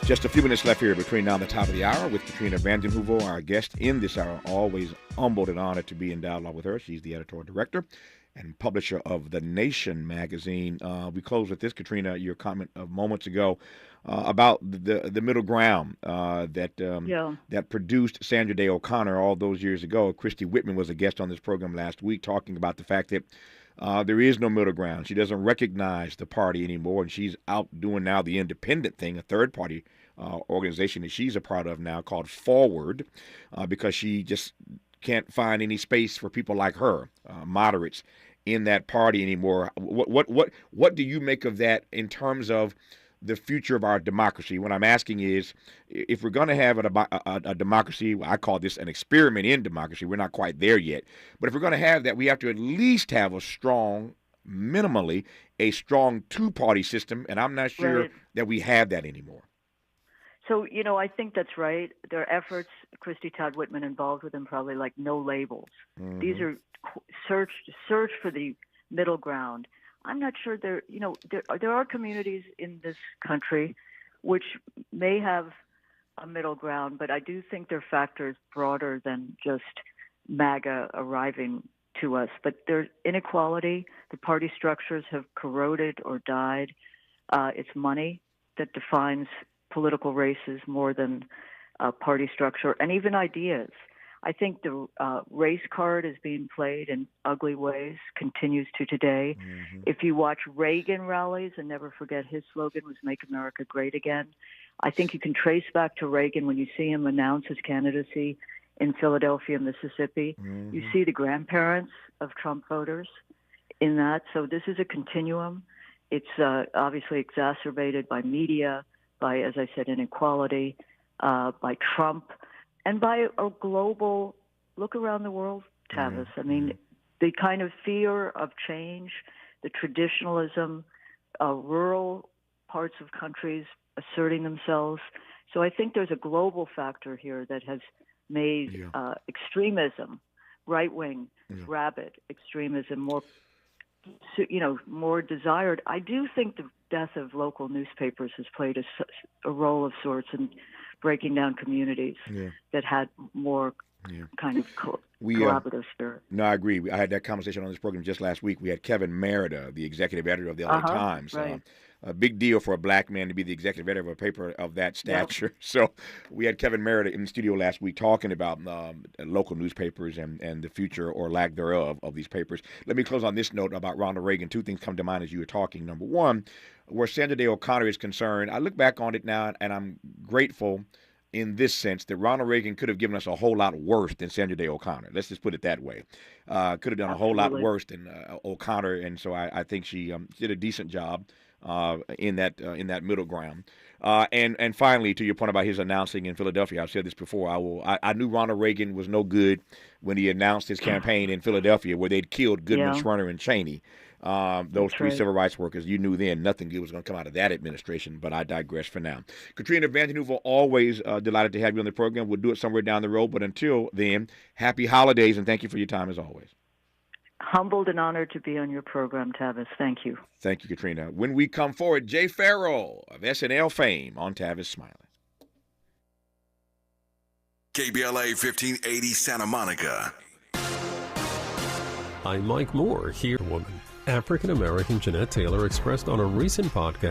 Just a few minutes left here between now and the top of the hour with Katrina Vanden Heuvel, our guest in this hour. Always humbled and honored to be in dialogue with her. She's the editorial director and publisher of The Nation magazine. We close with this, Katrina, your comment of moments ago about the middle ground that produced Sandra Day O'Connor all those years ago. Christy Whitman was a guest on this program last week talking about the fact that there is no middle ground. She doesn't recognize the party anymore, and she's out doing now the independent thing, a third-party organization that she's a part of now called Forward, because she just can't find any space for people like her, moderates, in that party anymore. What do you make of that in terms of the future of our democracy? What I'm asking is, if we're going to have a democracy, I call this an experiment in democracy. We're not quite there yet. But if we're going to have that, we have to at least have minimally, a strong two-party system, and I'm not sure that we have that anymore. So, I think that's right. There are efforts, Christy Todd Whitman involved with them, probably like no labels. Mm-hmm. These are search for the middle ground. I'm not sure there are communities in this country which may have a middle ground, but I do think there are factors broader than just MAGA arriving to us. But there's inequality. The party structures have corroded or died. It's money that defines political races more than party structure and even ideas. I think the race card is being played in ugly ways, continues to today. Mm-hmm. If you watch Reagan rallies, and never forget his slogan was Make America Great Again, I think you can trace back to Reagan when you see him announce his candidacy in Philadelphia, Mississippi. Mm-hmm. You see the grandparents of Trump voters in that. So this is a continuum. It's obviously exacerbated by media, by, as I said, inequality, by Trump, and by a global look around the world, Tavis. I mean, the kind of fear of change, the traditionalism, rural parts of countries asserting themselves. So I think there's a global factor here that has made extremism, right-wing, rabid extremism more desired. I do think the death of local newspapers has played a role of sorts in breaking down communities that had more kind of collaborative spirit. No, I agree. I had that conversation on this program just last week. We had Kevin Merida, the executive editor of the LA Times. Right. A big deal for a black man to be the executive editor of a paper of that stature. Yep. So we had Kevin Merida in the studio last week talking about local newspapers and the future or lack thereof of these papers. Let me close on this note about Ronald Reagan. Two things come to mind as you were talking. Number one, where Sandra Day O'Connor is concerned, I look back on it now and I'm grateful in this sense that Ronald Reagan could have given us a whole lot worse than Sandra Day O'Connor. Let's just put it that way. Could have done a whole lot worse than O'Connor, and so I think she did a decent job in that middle ground. And finally, to your point about his announcing in Philadelphia, I've said this before. I knew Ronald Reagan was no good when he announced his campaign in Philadelphia, where they'd killed Goodman, Schwerner, and Cheney. Those three civil rights workers. You knew then nothing good was going to come out of that administration, but I digress for now. Katrina Vanden Heuvel, always delighted to have you on the program. We'll do it somewhere down the road, but until then, happy holidays, and thank you for your time as always. Humbled and honored to be on your program, Tavis. Thank you. Thank you, Katrina. When we come forward, Jay Farrell of SNL fame on Tavis Smiley. KBLA 1580 Santa Monica. I'm Mike Moore, here, woman. African-American Jeanette Taylor expressed on a recent podcast